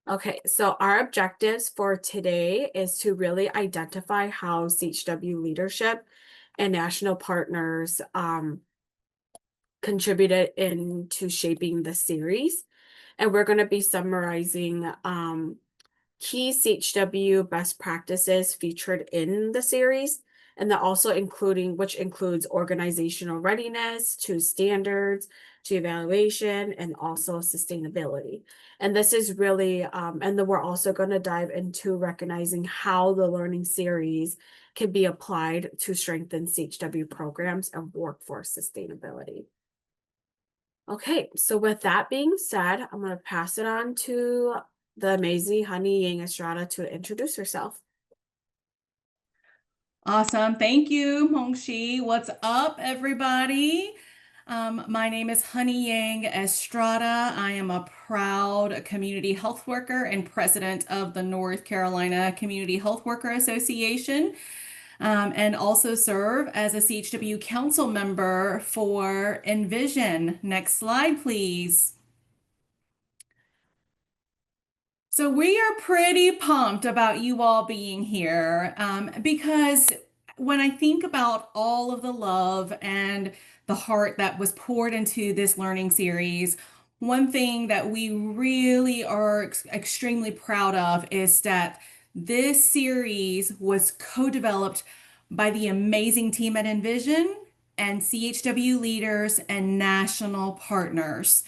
Okay, so our objectives for today is to really identify how CHW leadership and national partners contributed into shaping the series. And we're going to be summarizing key CHW best practices featured in the series, and then also which includes organizational readiness to standards, to evaluation, and also sustainability. And this is really, and then we're also going to dive into recognizing how the learning series can be applied to strengthen CHW programs and workforce sustainability. Okay, so with that being said, I'm going to pass it on to the amazing Honey Yang Estrada to introduce herself. Awesome. Thank you, Mongshi. What's up, everybody? My name is Honey Yang Estrada. I am a proud community health worker and president of the North Carolina Community Health Worker Association, and also serve as a CHW council member for Envision. Next slide, please. So we are pretty pumped about you all being here because when I think about all of the love and the heart that was poured into this learning series, one thing that we really are extremely proud of is that this series was co-developed by the amazing team at Envision and CHW leaders and national partners.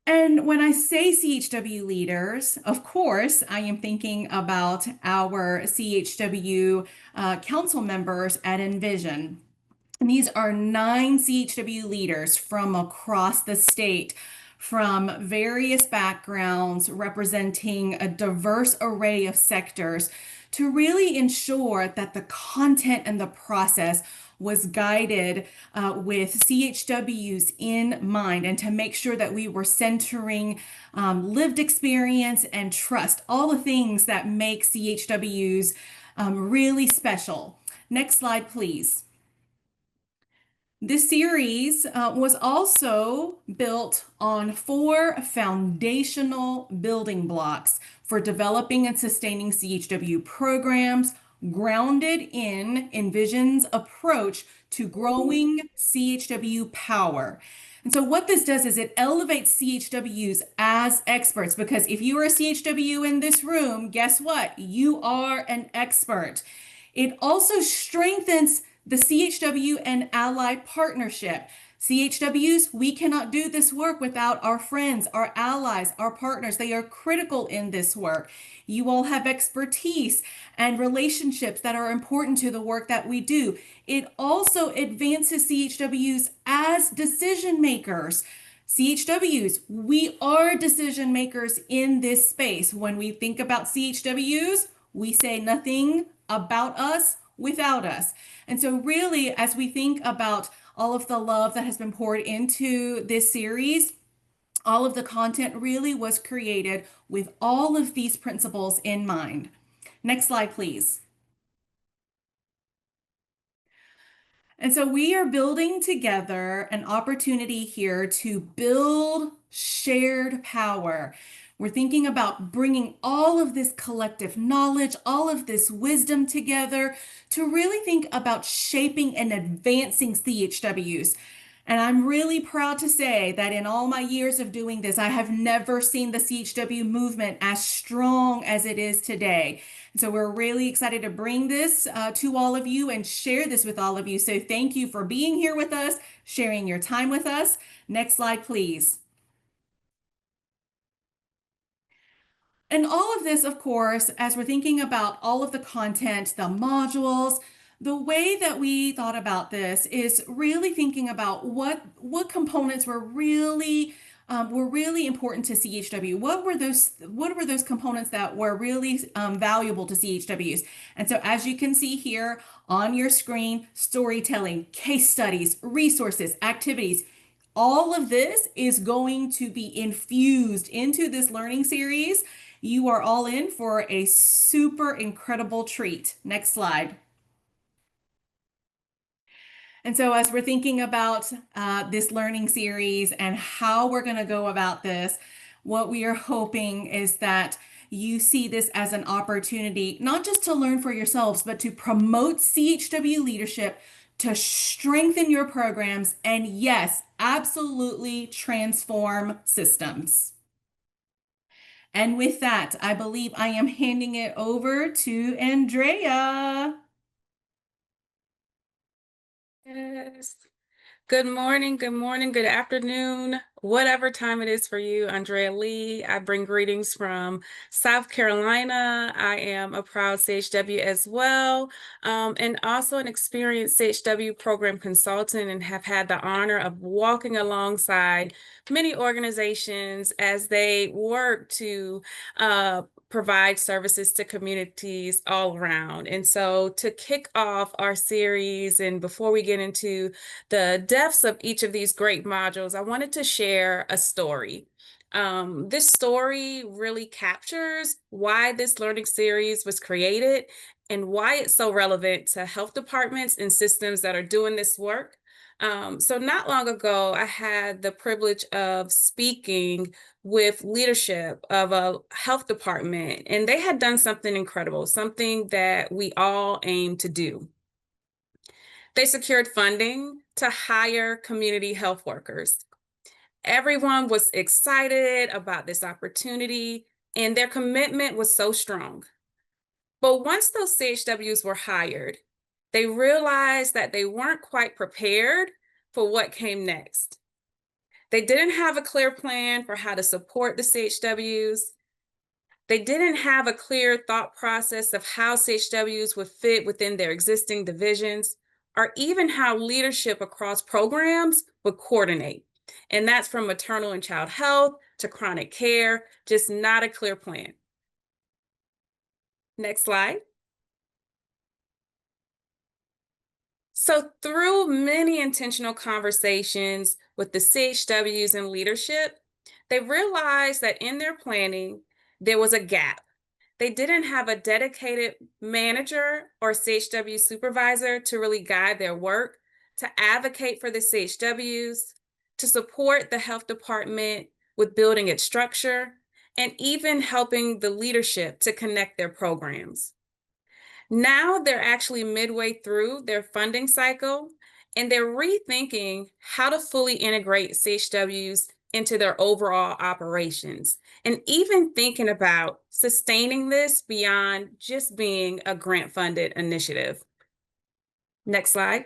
And when I say CHW leaders, of course, I am thinking about our CHW council members at Envision. And these are 9 CHW leaders from across the state, from various backgrounds, representing a diverse array of sectors, to really ensure that the content and the process was guided with CHWs in mind, and to make sure that we were centering lived experience and trust, all the things that make CHWs really special. Next slide, please. This series was also built on 4 foundational building blocks for developing and sustaining CHW programs, grounded in Envision's approach to growing CHW power. And so what this does is it elevates CHWs as experts, because if you are a CHW in this room, guess what? You are an expert. It also strengthens the CHW and ally partnership. CHWs, we cannot do this work without our friends, our allies, our partners. They are critical in this work. You all have expertise and relationships that are important to the work that we do. It also advances CHWs as decision makers. CHWs, we are decision makers in this space. When we think about CHWs, we say nothing about us without us. And so really, as we think about all of the love that has been poured into this series, all of the content really was created with all of these principles in mind. Next slide, please. And so we are building together an opportunity here to build shared power. We're thinking about bringing all of this collective knowledge, all of this wisdom together to really think about shaping and advancing CHWs. And I'm really proud to say that in all my years of doing this, I have never seen the CHW movement as strong as it is today. So we're really excited to bring this to all of you and share this with all of you. So thank you for being here with us, sharing your time with us. Next slide, please. And all of this, of course, as we're thinking about all of the content, the modules, the way that we thought about this is really thinking about what components were really important to CHW. What were those components that were really valuable to CHWs? And so, as you can see here on your screen, storytelling, case studies, resources, activities. All of this is going to be infused into this learning series. You are all in for a super incredible treat. Next slide. And so as we're thinking about this learning series and how we're going to go about this, what we are hoping is that you see this as an opportunity, not just to learn for yourselves, but to promote CHW leadership, to strengthen your programs, and yes, absolutely transform systems. And with that, I believe I am handing it over to Andrea. Yes. Good morning, good afternoon, whatever time it is for you. Andrea Lee. I bring greetings from South Carolina. I am a proud CHW as well, and also an experienced CHW program consultant, and have had the honor of walking alongside many organizations as they work to provide services to communities all around. And so to kick off our series, and before we get into the depths of each of these great modules, I wanted to share a story. This story really captures why this learning series was created and why it's so relevant to health departments and systems that are doing this work. So not long ago, I had the privilege of speaking with leadership of a health department, and they had done something incredible, something that we all aim to do. They secured funding to hire community health workers. Everyone was excited about this opportunity, and their commitment was so strong. But once those CHWs were hired, they realized that they weren't quite prepared for what came next. They didn't have a clear plan for how to support the CHWs. They didn't have a clear thought process of how CHWs would fit within their existing divisions, or even how leadership across programs would coordinate. And that's from maternal and child health to chronic care, just not a clear plan. Next slide. So through many intentional conversations with the CHWs and leadership, they realized that in their planning, there was a gap. They didn't have a dedicated manager or CHW supervisor to really guide their work, to advocate for the CHWs, to support the health department with building its structure, and even helping the leadership to connect their programs. Now they're actually midway through their funding cycle, and they're rethinking how to fully integrate CHWs into their overall operations, and even thinking about sustaining this beyond just being a grant-funded initiative. Next slide.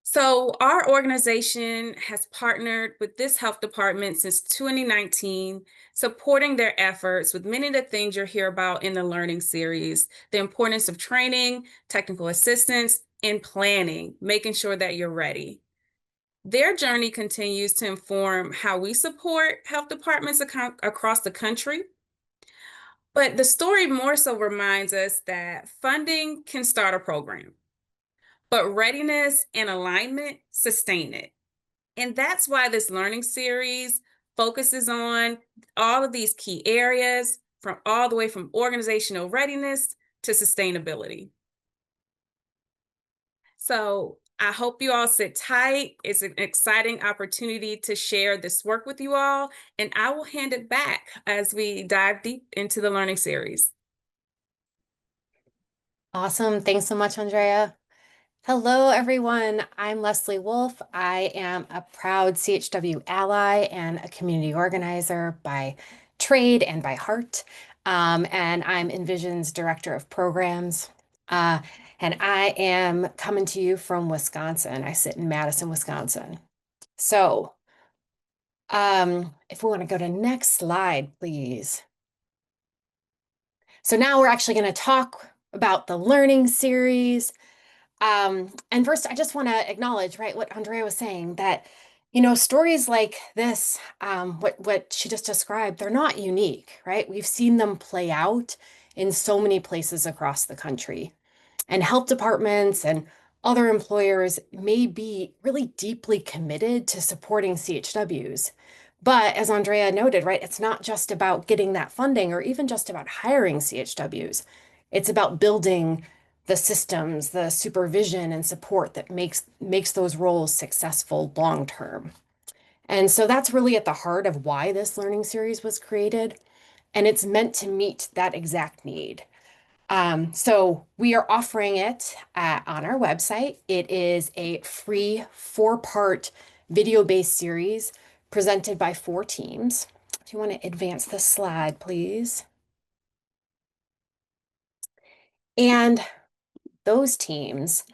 So our organization has partnered with this health department since 2019, supporting their efforts with many of the things you'll hear about in the learning series: the importance of training, technical assistance, and planning, making sure that you're ready. Their journey continues to inform how we support health departments across the country. But the story more so reminds us that funding can start a program, but readiness and alignment sustain it. And that's why this learning series focuses on all of these key areas, from all the way from organizational readiness to sustainability. So I hope you all sit tight. It's an exciting opportunity to share this work with you all, and I will hand it back as we dive deep into the learning series. Awesome. Thanks so much, Andrea. Hello, everyone. I'm Leslie Wolf. I am a proud CHW ally and a community organizer by trade and by heart. And I'm Envision's Director of Programs. And I am coming to you from Wisconsin. I sit in Madison, Wisconsin. So, if we want to go to next slide, please. So now we're actually going to talk about the learning series. And first, I just want to acknowledge, right, what Andrea was saying, that, stories like this, what she just described, they're not unique, right? We've seen them play out in so many places across the country. And health departments and other employers may be really deeply committed to supporting CHWs. But as Andrea noted, right, it's not just about getting that funding or even just about hiring CHWs. It's about building the systems, the supervision and support that makes those roles successful long term. And so that's really at the heart of why this learning series was created. And it's meant to meet that exact need. So we are offering it on our website. It is a free 4-part video-based series presented by 4 teams. If you want to advance the slide, please. And those teams,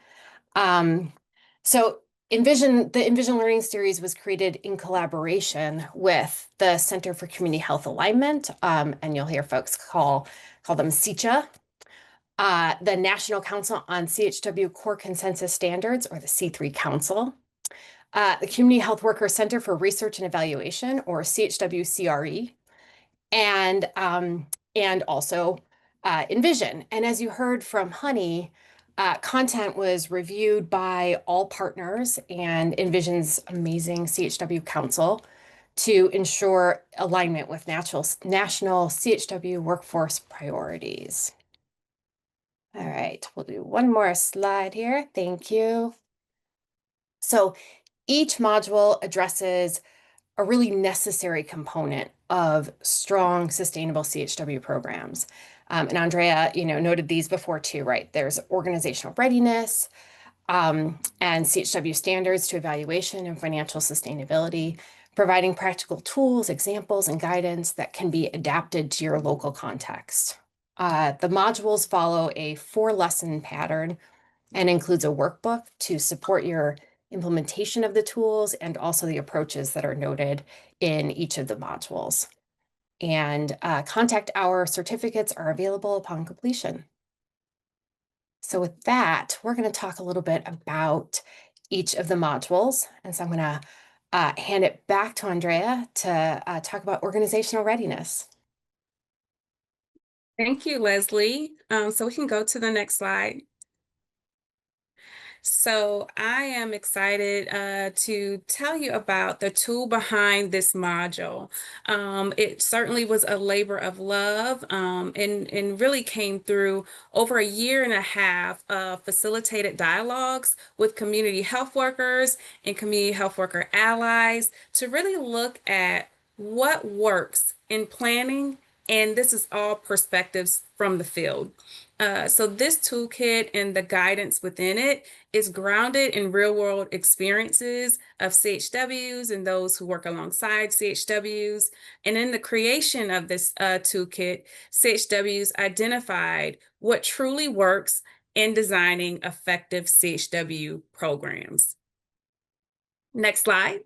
so the Envision Learning Series was created in collaboration with the Center for Community Health Alignment, and you'll hear folks call them CCHA, the National Council on CHW Core Consensus Standards, or the C3 Council, the Community Health Worker Center for Research and Evaluation, or CHW-CRE, and also Envision. And as you heard from Honey, content was reviewed by all partners and Envision's amazing CHW Council to ensure alignment with national CHW workforce priorities. All right, we'll do one more slide here. Thank you. So each module addresses a really necessary component of strong, sustainable CHW programs. And Andrea, noted these before too, right? There's organizational readiness, and CHW standards to evaluation and financial sustainability, providing practical tools, examples, and guidance that can be adapted to your local context. The modules follow a 4-lesson pattern and includes a workbook to support your implementation of the tools and also the approaches that are noted in each of the modules. And contact hour certificates are available upon completion. So with that, we're going to talk a little bit about each of the modules. And so I'm going to hand it back to Andrea to talk about organizational readiness. Thank you, Leslie. So we can go to the next slide. So I am excited to tell you about the tool behind this module. It certainly was a labor of love and really came through over 1.5 years of facilitated dialogues with community health workers and community health worker allies to really look at what works in planning, and this is all perspectives from the field. So this toolkit and the guidance within it is grounded in real-world experiences of CHWs and those who work alongside CHWs. And in the creation of this toolkit, CHWs identified what truly works in designing effective CHW programs. Next slide.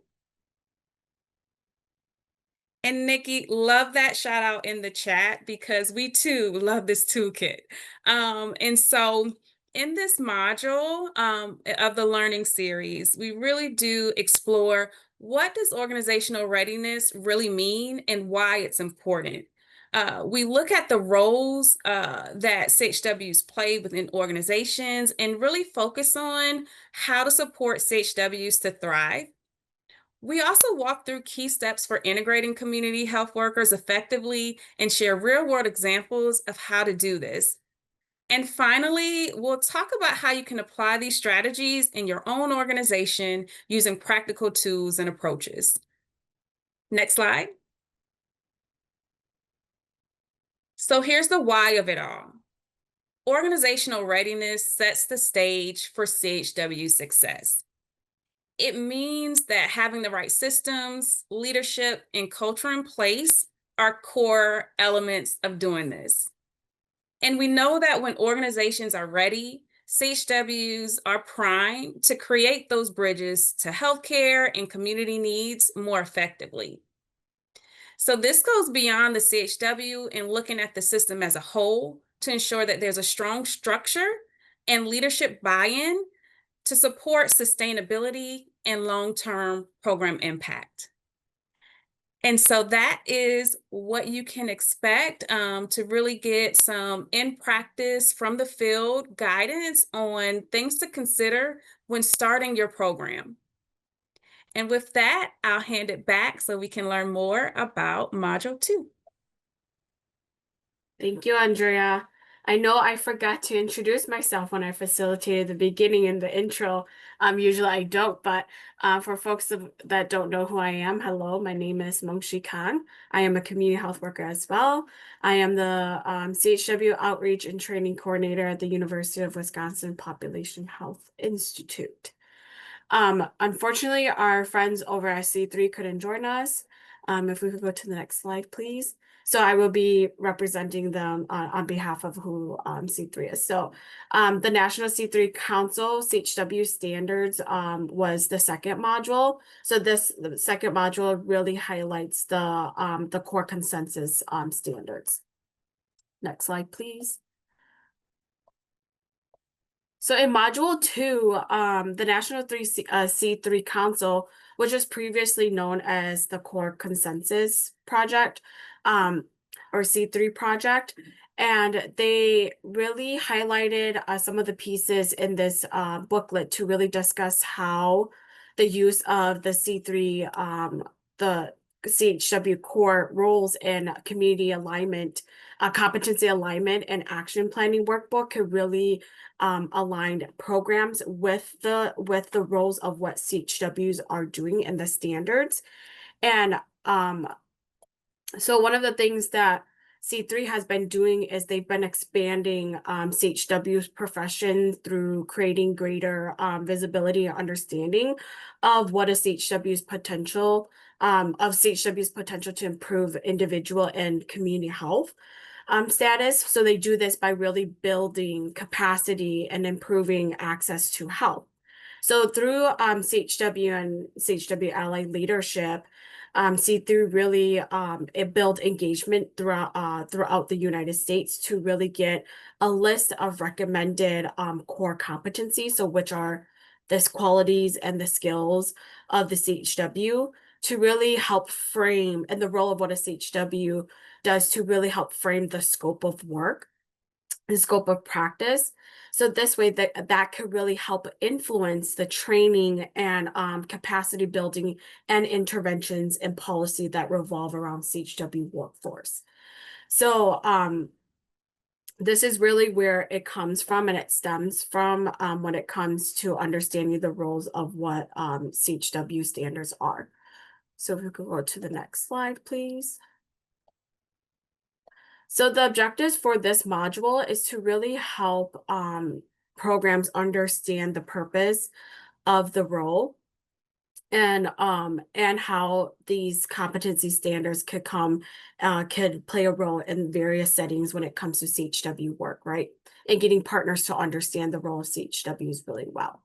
And Nikki, love that shout out in the chat because we too love this toolkit. And so in this module of the learning series, we really do explore what does organizational readiness really mean and why it's important. We look at the roles that CHWs play within organizations and really focus on how to support CHWs to thrive. We also walk through key steps for integrating community health workers effectively and share real-world examples of how to do this. And finally, we'll talk about how you can apply these strategies in your own organization using practical tools and approaches. Next slide. So here's the why of it all. Organizational readiness sets the stage for CHW success. It means that having the right systems, leadership, and culture in place are core elements of doing this. And we know that when organizations are ready, CHWs are primed to create those bridges to healthcare and community needs more effectively. So this goes beyond the CHW and looking at the system as a whole to ensure that there's a strong structure and leadership buy-in to support sustainability and long-term program impact. And so that is what you can expect to really get some in practice from the field guidance on things to consider when starting your program. And with that, I'll hand it back so we can learn more about Module 2. Thank you, Andrea. I know I forgot to introduce myself when I facilitated the beginning in the intro. Usually I don't, but for folks that don't know who I am, hello, my name is Mengshi Kang. I am a community health worker as well. I am the CHW Outreach and Training Coordinator at the University of Wisconsin Population Health Institute. Unfortunately, our friends over at C3 couldn't join us. If we could go to the next slide, please. So I will be representing them on behalf of who C3 is. So the National C3 Council, CHW Standards, was the second module. So the second module really highlights the core consensus standards. Next slide, please. So in Module 2, the National C3 Council, which was previously known as the Core Consensus Project, or C3 project, and they really highlighted some of the pieces in this booklet to really discuss how the use of the C3, the CHW core roles in community alignment, competency alignment, and action planning workbook could really aligned programs with the roles of what CHWs are doing in the standards. And so one of the things that C3 has been doing is they've been expanding CHW's profession through creating greater visibility and understanding of what is CHW's potential, to improve individual and community health status. So they do this by really building capacity and improving access to health. So through CHW and CHW allied leadership, C3 really it built engagement throughout the United States to really get a list of recommended core competencies, so which are the qualities and the skills of the CHW to really help frame, and the role of what a CHW does to really help frame the scope of work, the scope of practice. So this way that could really help influence the training and capacity building and interventions and policy that revolve around CHW workforce. So this is really where it comes from, and it stems from when it comes to understanding the roles of what CHW standards are. So if we could go to the next slide, please. So the objectives for this module is to really help programs understand the purpose of the role and how these competency standards could play a role in various settings when it comes to CHW work, right? And getting partners to understand the role of CHWs really well.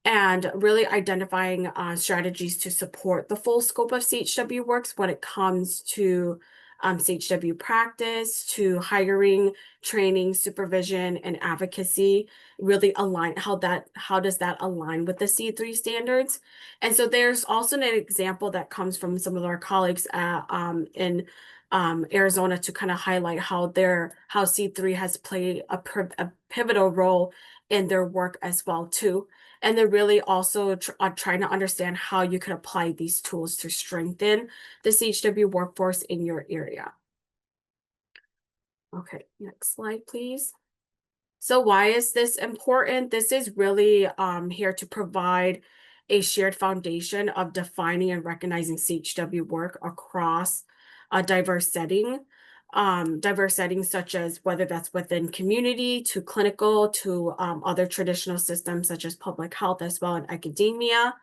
And really identifying strategies to support the full scope of CHW works when it comes to CHW practice, to hiring, training, supervision, and advocacy, really align how does that align with the C3 standards. And so there's also an example that comes from some of our colleagues in Arizona to kind of highlight how C3 has played a pivotal role in their work as well too. And they're really also trying to understand how you could apply these tools to strengthen the CHW workforce in your area. Okay, next slide, please. So why is this important? This is really here to provide a shared foundation of defining and recognizing CHW work across a diverse settings such as whether that's within community to clinical to other traditional systems such as public health as well and academia.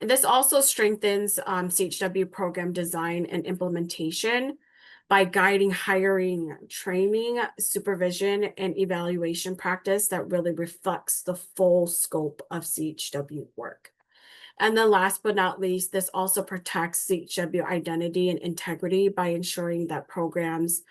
And this also strengthens CHW program design and implementation by guiding hiring, training, supervision, and evaluation practice that really reflects the full scope of CHW work. And then last but not least, this also protects CHW identity and integrity by ensuring that programs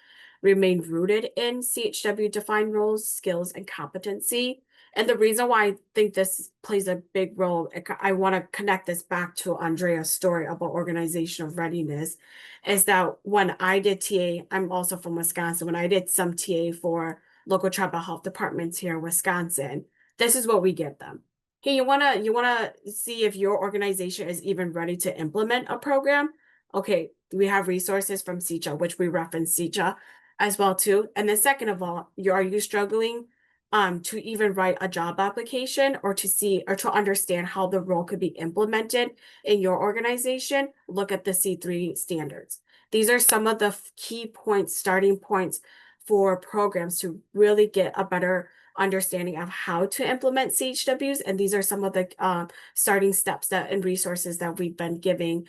remain rooted in CHW defined roles, skills, and competency. And the reason why I think this plays a big role, I want to connect this back to Andrea's story about organizational readiness, is that when I did TA, I'm also from Wisconsin, when I did some TA for local tribal health departments here in Wisconsin, this is what we give them. Hey, you wanna see if your organization is even ready to implement a program? Okay, we have resources from CCHA, which we reference CCHA as well too. And then second of all, are you struggling to even write a job application or to see or to understand how the role could be implemented in your organization? Look at the C3 standards. These are some of the key points, starting points for programs to really get a better understanding of how to implement CHWs. And these are some of the starting steps and resources that we've been giving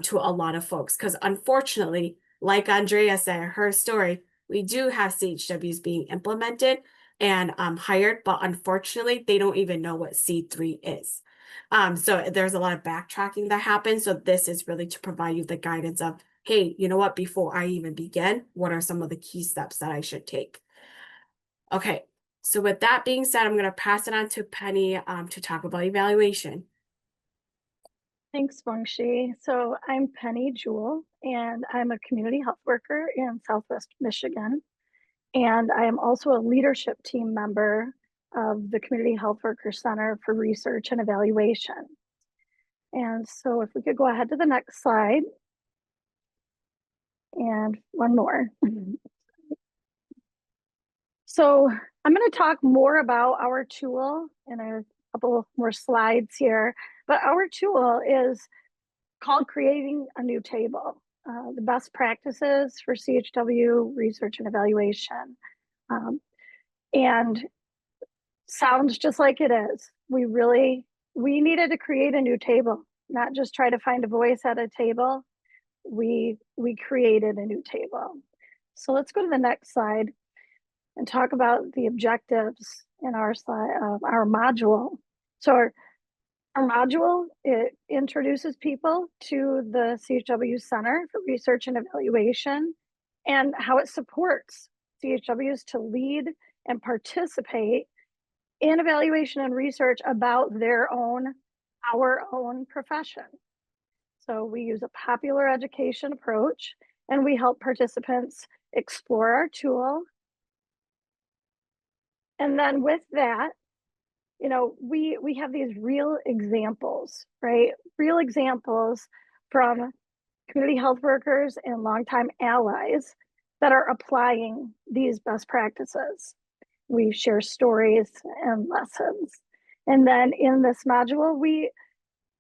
to a lot of folks. Because unfortunately, like Andrea said, her story, we do have CHWs being implemented and hired, but unfortunately, they don't even know what C3 is. So there's a lot of backtracking that happens. So this is really to provide you the guidance of, hey, you know what, before I even begin, what are some of the key steps that I should take? Okay, so with that being said, I'm going to pass it on to Penny to talk about evaluation. Thanks, Wangshi. So I'm Penny Jewell, and I'm a community health worker in Southwest Michigan. And I am also a leadership team member of the Community Health Worker Center for Research and Evaluation. And so if we could go ahead to the next slide. And one more. So I'm going to talk more about our tool in a couple more slides here, but our tool is called Creating a New Table, the best practices for CHW research and evaluation. And sounds just like it is. We needed to create a new table, not just try to find a voice at a table. We created a new table. So let's go to the next slide and talk about the objectives in our slide, our module. So our module, it introduces people to the CHW Center for Research and Evaluation and how it supports CHWs to lead and participate in evaluation and research about our own profession. So we use a popular education approach, and we help participants explore our tool. And then with that, you know, we have these real examples, right? Real examples from community health workers and longtime allies that are applying these best practices. We share stories and lessons. And then in this module, we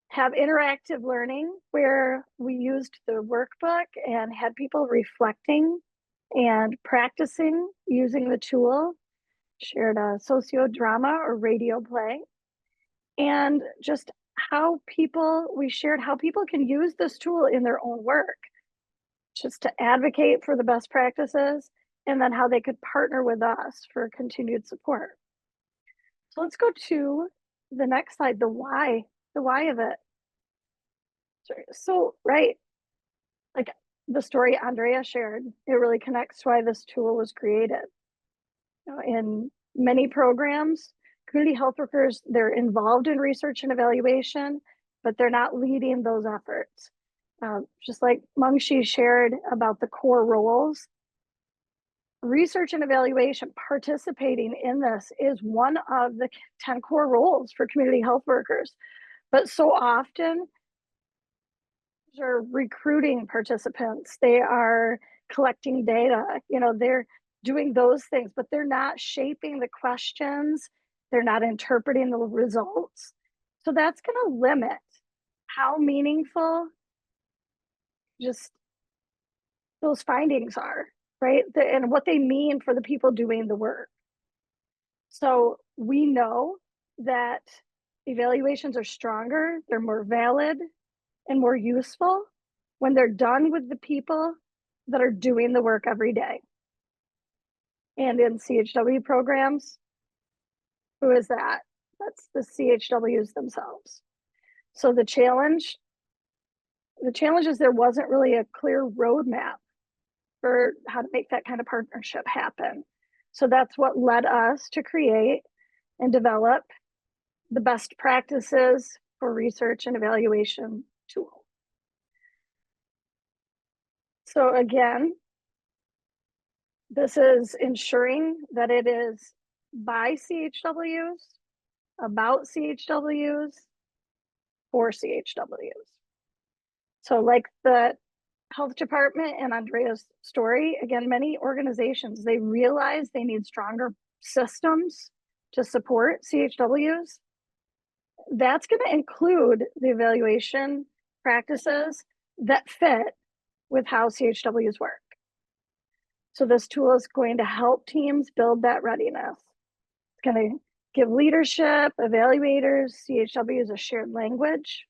have interactive learning where we used the workbook and had people reflecting and practicing using the tool, shared a sociodrama or radio play, and just we shared how people can use this tool in their own work, just to advocate for the best practices, and then how they could partner with us for continued support. So let's go to the next slide, the why of it. So, right, like the story Andrea shared, it really connects to why this tool was created. You know, in many programs, community health workers, they're involved in research and evaluation, but they're not leading those efforts. Just like Mangshi shared about the core roles, research and evaluation, participating in this is one of the 10 core roles for community health workers. But so often, they're recruiting participants, they are collecting data, you know, they're doing those things, but they're not shaping the questions, they're not interpreting the results. So that's going to limit how meaningful just those findings are, right? And what they mean for the people doing the work. So we know that evaluations are stronger, they're more valid and more useful when they're done with the people that are doing the work every day. And in CHW programs, who is that? That's the CHWs themselves. So the challenge is there wasn't really a clear roadmap for how to make that kind of partnership happen. So that's what led us to create and develop the best practices for research and evaluation tool. So again, this is ensuring that it is by CHWs, about CHWs, for CHWs. So like the health department and Andrea's story, again, many organizations, they realize they need stronger systems to support CHWs. That's going to include the evaluation practices that fit with how CHWs work. So this tool is going to help teams build that readiness. It's going to give leadership, evaluators, CHWs a shared language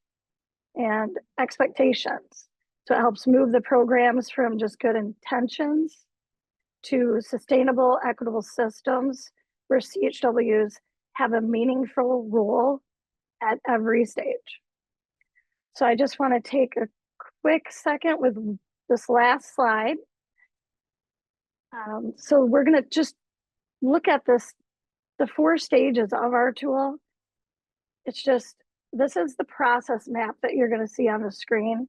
and expectations. So it helps move the programs from just good intentions to sustainable, equitable systems where CHWs have a meaningful role at every stage. So I just want to take a quick second with this last slide. So we're going to just look at this, the 4 stages of our tool. It's just, this is the process map that you're going to see on the screen.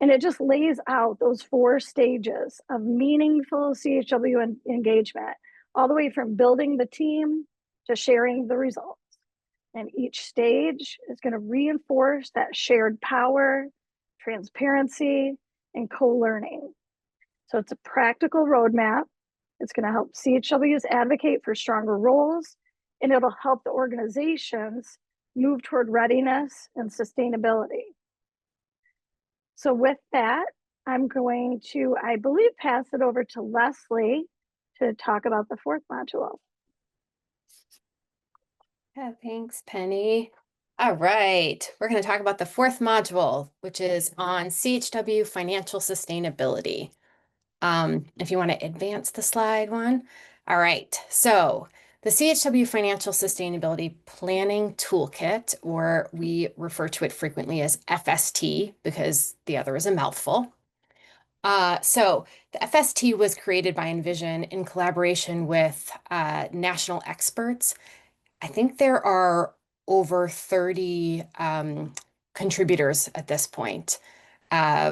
And it just lays out those 4 stages of meaningful CHW engagement, all the way from building the team to sharing the results. And each stage is going to reinforce that shared power, transparency, and co-learning. So it's a practical roadmap. It's going to help CHWs advocate for stronger roles, and it'll help the organizations move toward readiness and sustainability. So with that, I'm going to, I believe, pass it over to Leslie to talk about the 4th module. Yeah, thanks, Penny. All right, we're going to talk about the 4th module, which is on CHW Financial Sustainability. If you want to advance the slide one. All right, so the CHW Financial Sustainability Planning Toolkit, or we refer to it frequently as FST because the other is a mouthful. So the FST was created by Envision in collaboration with national experts. I think there are over 30 contributors at this point,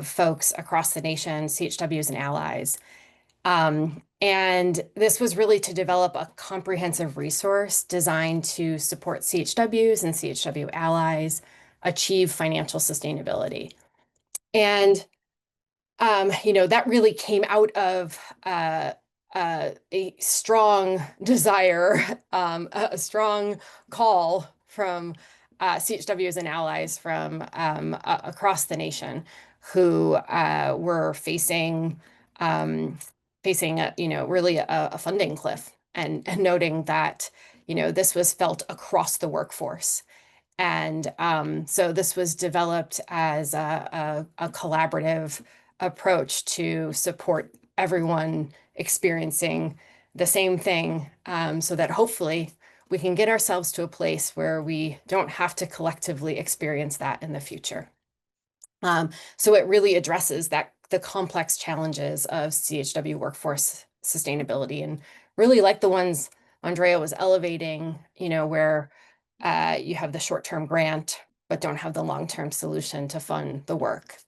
folks across the nation, CHWs and allies. And this was really to develop a comprehensive resource designed to support CHWs and CHW allies achieve financial sustainability. And that really came out of a strong desire, a strong call from CHWs and allies from across the nation who were facing really a funding cliff, and noting that this was felt across the workforce. And so this was developed as a collaborative approach to support everyone experiencing the same thing, so that hopefully we can get ourselves to a place where we don't have to collectively experience that in the future. So it really addresses the complex challenges of CHW workforce sustainability, and really like the ones Andrea was elevating, where you have the short-term grant, but don't have the long-term solution to fund the work.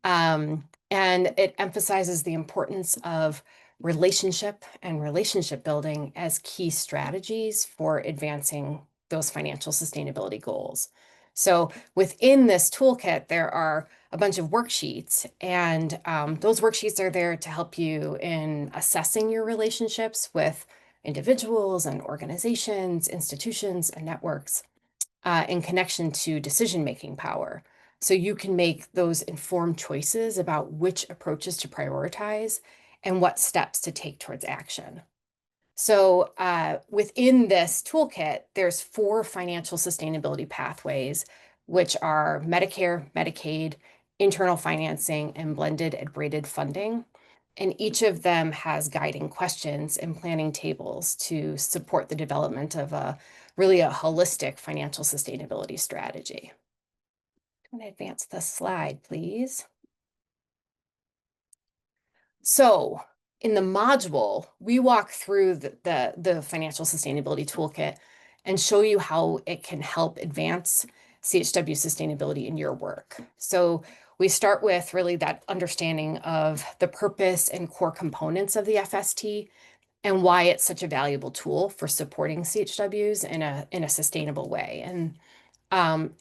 And it emphasizes the importance of relationship and relationship building as key strategies for advancing those financial sustainability goals. So within this toolkit, there are a bunch of worksheets, and those worksheets are there to help you in assessing your relationships with individuals and organizations, institutions, and networks in connection to decision-making power. So you can make those informed choices about which approaches to prioritize and what steps to take towards action. So within this toolkit, there's 4 financial sustainability pathways, which are Medicare, Medicaid, internal financing, and blended and braided funding. And each of them has guiding questions and planning tables to support the development of really a holistic financial sustainability strategy. I'm going to advance the slide, please. So in the module, we walk through the financial sustainability toolkit and show you how it can help advance CHW sustainability in your work. So we start with really that understanding of the purpose and core components of the FST and why it's such a valuable tool for supporting CHWs in a sustainable way. And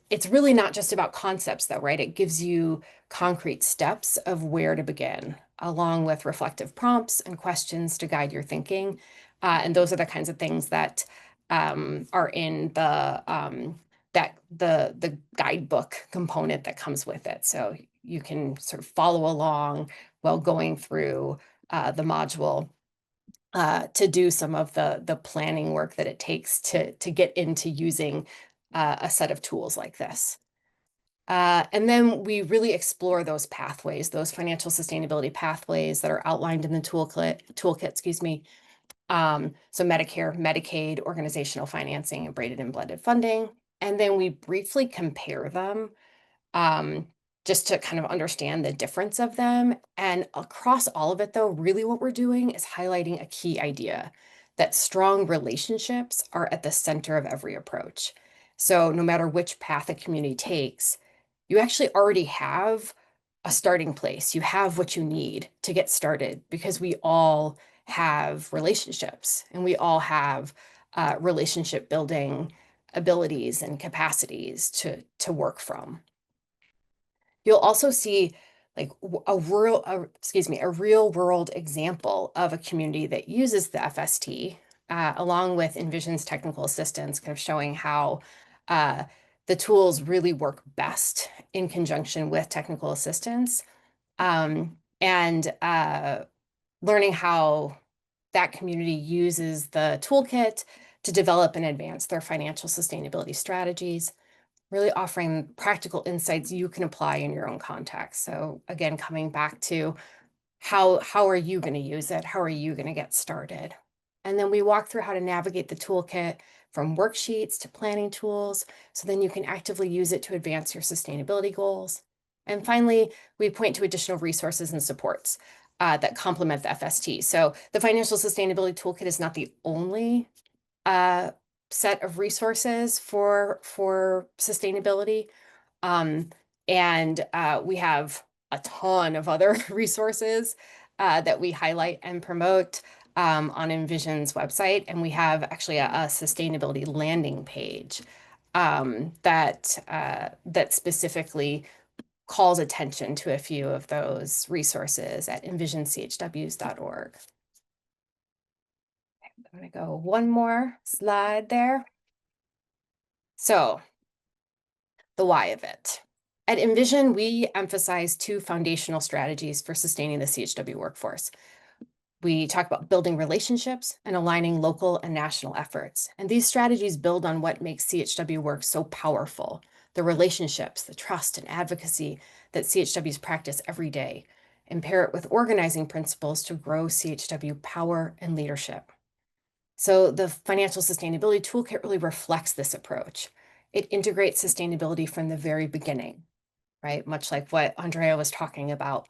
it's really not just about concepts though, right? It gives you concrete steps of where to begin, along with reflective prompts and questions to guide your thinking. And those are the kinds of things that are in the guidebook component that comes with it. So you can sort of follow along while going through the module to do some of the planning work that it takes to get into using a set of tools like this. And then we really explore those pathways, those financial sustainability pathways that are outlined in the toolkit, excuse me. So Medicare, Medicaid, organizational financing, and braided and blended funding. And then we briefly compare them just to kind of understand the difference of them. And across all of it, though, really what we're doing is highlighting a key idea that strong relationships are at the center of every approach. So no matter which path a community takes, you actually already have a starting place. You have what you need to get started because we all have relationships and we all have relationship building abilities and capacities to work from. You'll also see like a real world example of a community that uses the FST along with Envision's technical assistance, kind of showing how the tools really work best in conjunction with technical assistance, and learning how that community uses the toolkit to develop and advance their financial sustainability strategies, really offering practical insights you can apply in your own context. So again, coming back to how are you going to use it? How are you going to get started? And then we walk through how to navigate the toolkit from worksheets to planning tools, so then you can actively use it to advance your sustainability goals. And finally, we point to additional resources and supports that complement the FST. So the Financial Sustainability Toolkit is not the only set of resources for sustainability. And we have a ton of other resources that we highlight and promote on Envision's website. And we have actually a sustainability landing page that specifically calls attention to a few of those resources at envisionchws.org. I'm going to go one more slide there. So the why of it. At Envision, we emphasize two foundational strategies for sustaining the CHW workforce. We talk about building relationships and aligning local and national efforts. And these strategies build on what makes CHW work so powerful: the relationships, the trust, and advocacy that CHWs practice every day, and pair it with organizing principles to grow CHW power and leadership. So the Financial Sustainability Toolkit really reflects this approach. It integrates sustainability from the very beginning, right? Much like what Andrea was talking about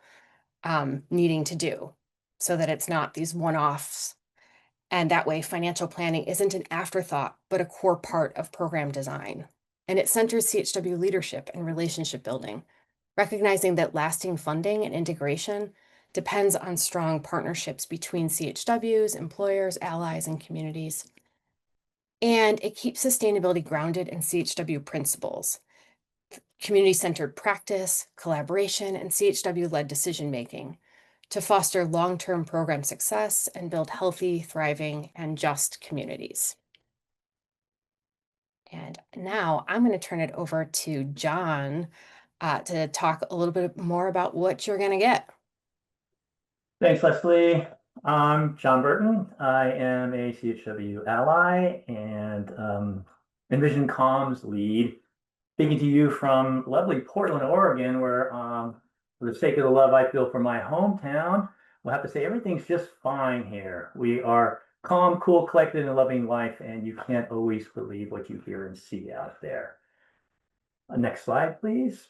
needing to do, so that it's not these one-offs. And that way, financial planning isn't an afterthought, but a core part of program design. And it centers CHW leadership and relationship building, recognizing that lasting funding and integration depends on strong partnerships between CHWs, employers, allies, and communities. And it keeps sustainability grounded in CHW principles: community-centered practice, collaboration, and CHW-led decision-making to foster long-term program success and build healthy, thriving, and just communities. And now I'm going to turn it over to John to talk a little bit more about what you're going to get. Thanks, Leslie. I'm John Burton. I am a CHW ally and Envision Comms lead, speaking to you from lovely Portland, Oregon, where for the sake of the love I feel for my hometown, we'll have to say everything's just fine here. We are calm, cool, collected, and loving life, and you can't always believe what you hear and see out there. Next slide, please.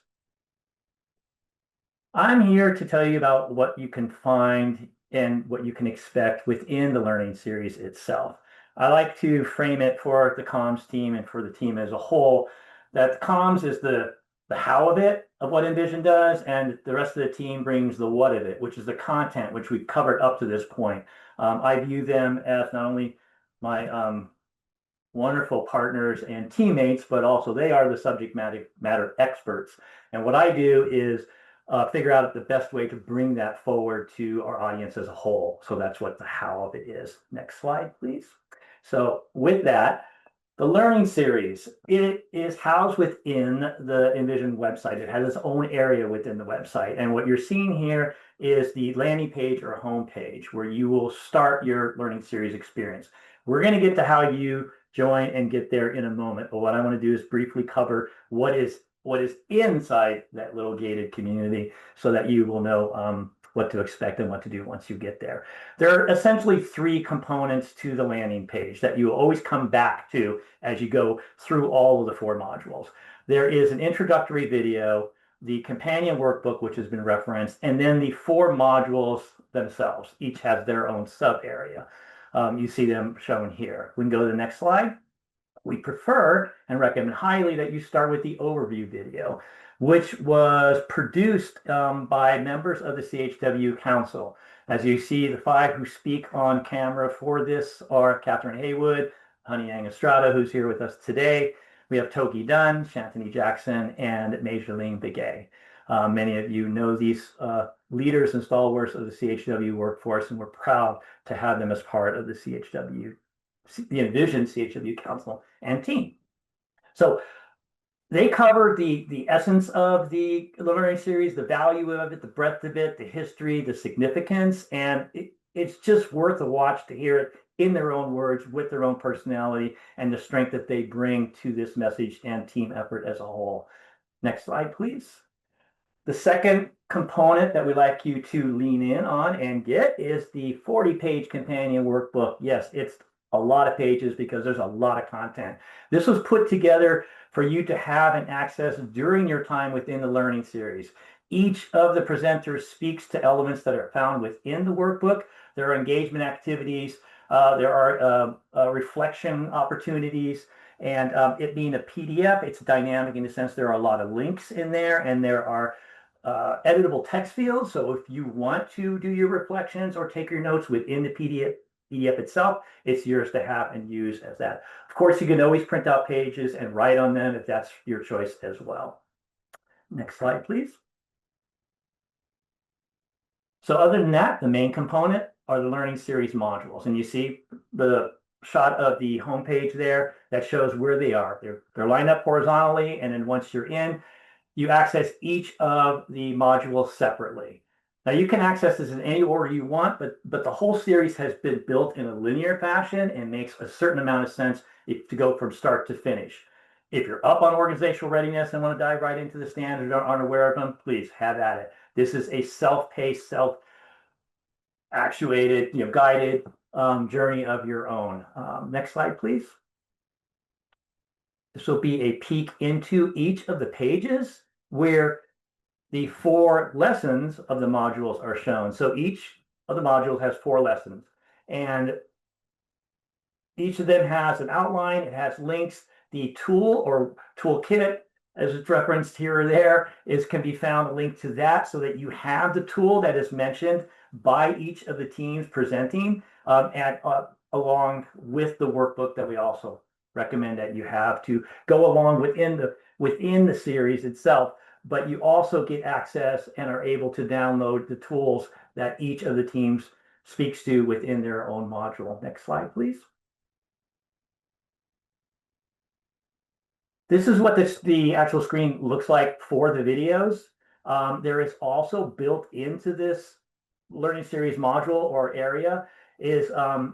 I'm here to tell you about what you can find and what you can expect within the learning series itself. I like to frame it for the comms team and for the team as a whole, that comms is the how of it, of what Envision does, and the rest of the team brings the what of it, which is the content, which we've covered up to this point. I view them as not only my wonderful partners and teammates, but also they are the subject matter experts. And what I do is figure out the best way to bring that forward to our audience as a whole. So that's what the how of it is. Next slide, please. So with that, the learning series, it is housed within the Envision website. It has its own area within the website. And what you're seeing here is the landing page or home page where you will start your learning series experience. We're going to get to how you join and get there in a moment. But what I want to do is briefly cover what is inside that little gated community so that you will know what to expect and what to do once you get there. There are essentially three components to the landing page that you will always come back to as you go through all of the 4 modules. There is an introductory video, the companion workbook, which has been referenced, and then the 4 modules themselves. Each has their own sub area. You see them shown here. We can go to the next slide. We prefer and recommend highly that you start with the overview video, which was produced by members of the CHW Council. As you see, the 5 who speak on camera for this are Catherine Haywood, Honey Yang Estrada, who's here with us today. We have Toki Dunn, Shantini Jackson, and Majorline Begay. Many of you know these leaders and stalwarts of the CHW workforce, and we're proud to have them as part of the Envision CHW Council and team. So they cover the essence of the learning series, the value of it, the breadth of it, the history, the significance, and it's just worth a watch to hear it in their own words, with their own personality, and the strength that they bring to this message and team effort as a whole. Next slide, please. The second component that we'd like you to lean in on and get is the 40-page companion workbook. Yes, it's a lot of pages because there's a lot of content. This was put together for you to have and access during your time within the learning series. Each of the presenters speaks to elements that are found within the workbook. There are engagement activities, there are reflection opportunities, and it being a PDF, it's dynamic in the sense there are a lot of links in there, and there are editable text fields. So if you want to do your reflections or take your notes within the PDF itself, it's yours to have and use as that. Of course, you can always print out pages and write on them if that's your choice as well. Next slide, please. So other than that, the main component are the learning series modules. And you see the shot of the homepage there that shows where they are. They're lined up horizontally, and then once you're in, you access each of the modules separately. Now you can access this in any order you want, but the whole series has been built in a linear fashion and makes a certain amount of sense to go from start to finish. If you're up on organizational readiness and want to dive right into the standards or aren't aware of them, please have at it. This is a self-paced, self-actuated, guided journey of your own. Next slide, please. This will be a peek into each of the pages where the 4 lessons of the modules are shown. So each of the modules has 4 lessons, and each of them has an outline. It has links. The tool or toolkit, as it's referenced here or there, can be found a link to that so that you have the tool that is mentioned by each of the teams presenting along with the workbook that we also recommend that you have to go along within the series itself. But you also get access and are able to download the tools that each of the teams speaks to within their own module. Next slide, please. This is what the actual screen looks like for the videos. There is also built into this learning series module or area is a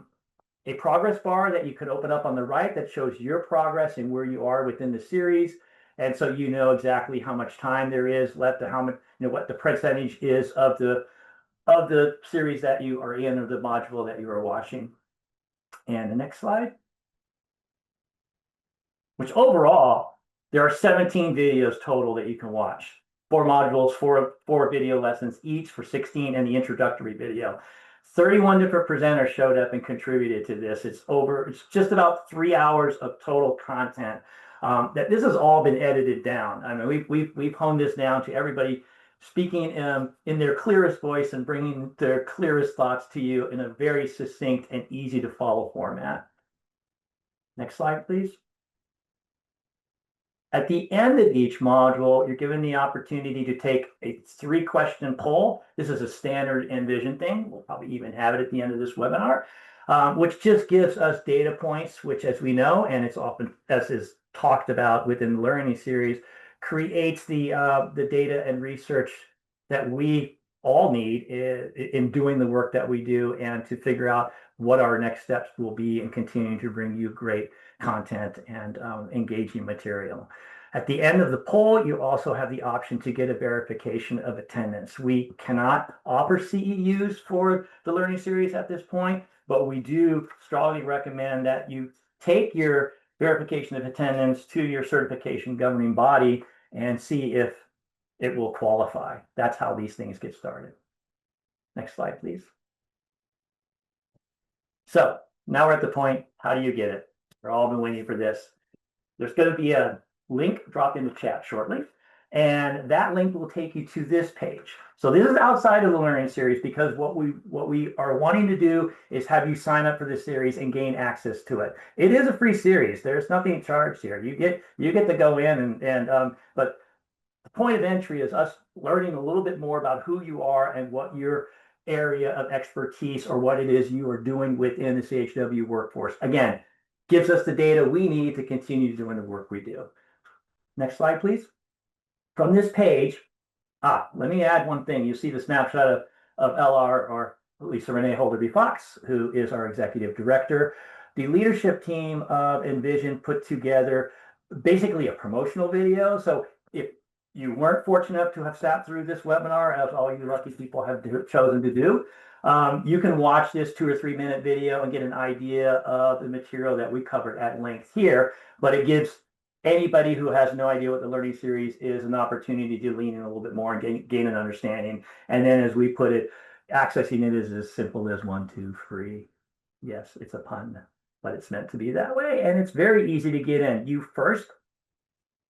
progress bar that you could open up on the right that shows your progress and where you are within the series. And so you know exactly how much time there is left, and how much, what the percentage is of the series that you are in, or the module that you are watching. And the next slide. Which overall, there are 17 videos total that you can watch. 4 modules, 4 video lessons each for 16, and the introductory video. 31 different presenters showed up and contributed to this. It's just about 3 hours of total content. That this has all been edited down. I mean, we've honed this down to everybody speaking in their clearest voice and bringing their clearest thoughts to you in a very succinct and easy to follow format. Next slide, please. At the end of each module, you're given the opportunity to take a 3-question poll. This is a standard Envision thing. We'll probably even have it at the end of this webinar, which just gives us data points, which, as we know, and it's often, as is talked about within the learning series, creates the data and research that we all need in doing the work that we do and to figure out what our next steps will be in continuing to bring you great content and engaging material. At the end of the poll, you also have the option to get a verification of attendance. We cannot offer CEUs for the learning series at this point, but we do strongly recommend that you take your verification of attendance to your certification governing body and see if it will qualify. That's how these things get started. Next slide, please. So now we're at the point, how do you get it? We've all been waiting for this. There's going to be a link dropped in the chat shortly, and that link will take you to this page. So this is outside of the learning series because what we are wanting to do is have you sign up for this series and gain access to it. It is a free series. There's nothing charged here. You get to go in but the point of entry is us learning a little bit more about who you are and what your area of expertise or what it is you are doing within the CHW workforce. Again, gives us the data we need to continue doing the work we do. Next slide, please. From this page, let me add one thing. You see the snapshot of LR, or Lisa Renee Holderby-Fox, who is our executive director. The leadership team of Envision put together basically a promotional video. So if you weren't fortunate enough to have sat through this webinar, as all you lucky people have chosen to do, you can watch this 2 or 3 minute video and get an idea of the material that we covered at length here, but it gives anybody who has no idea what the learning series is an opportunity to lean in a little bit more and gain an understanding. And then, as we put it, accessing it is as simple as 1, 2, free. Yes, it's a pun, but it's meant to be that way, and it's very easy to get in. You first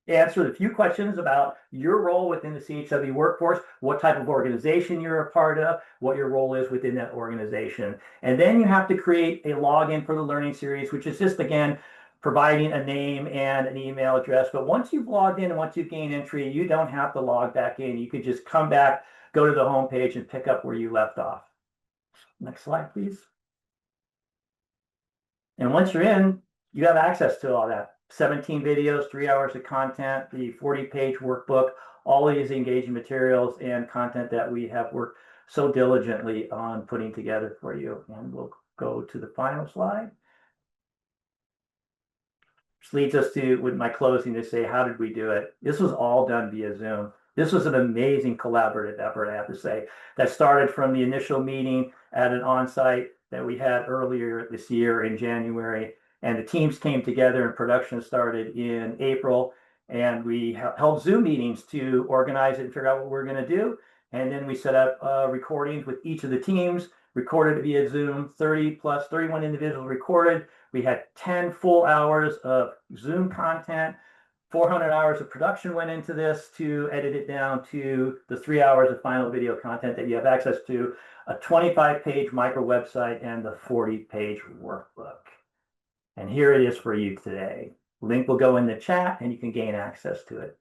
answer a few questions about your role within the CHW workforce, what type of organization you're a part of, what your role is within that organization. And then you have to create a login for the learning series, which is just, again, providing a name and an email address. But once you've logged in and once you've gained entry, you don't have to log back in. You could just come back, go to the home page, and pick up where you left off. Next slide, please. And once you're in, you have access to all that. 17 videos, 3 hours of content, the 40-page workbook, all of these engaging materials and content that we have worked so diligently on putting together for you. And we'll go to the final slide. Which leads us to, with my closing, to say, how did we do it? This was all done via Zoom. This was an amazing collaborative effort, I have to say, that started from the initial meeting at an on-site that we had earlier this year in January. And the teams came together and production started in April. And we held Zoom meetings to organize it and figure out what we're going to do. And then we set up recordings with each of the teams, recorded via Zoom, 31 individuals recorded. We had 10 full hours of Zoom content, 400 hours of production went into this to edit it down to the 3 hours of final video content that you have access to, a 25-page micro website, and the 40-page workbook. And here it is for you today. Link will go in the chat and you can gain access to it.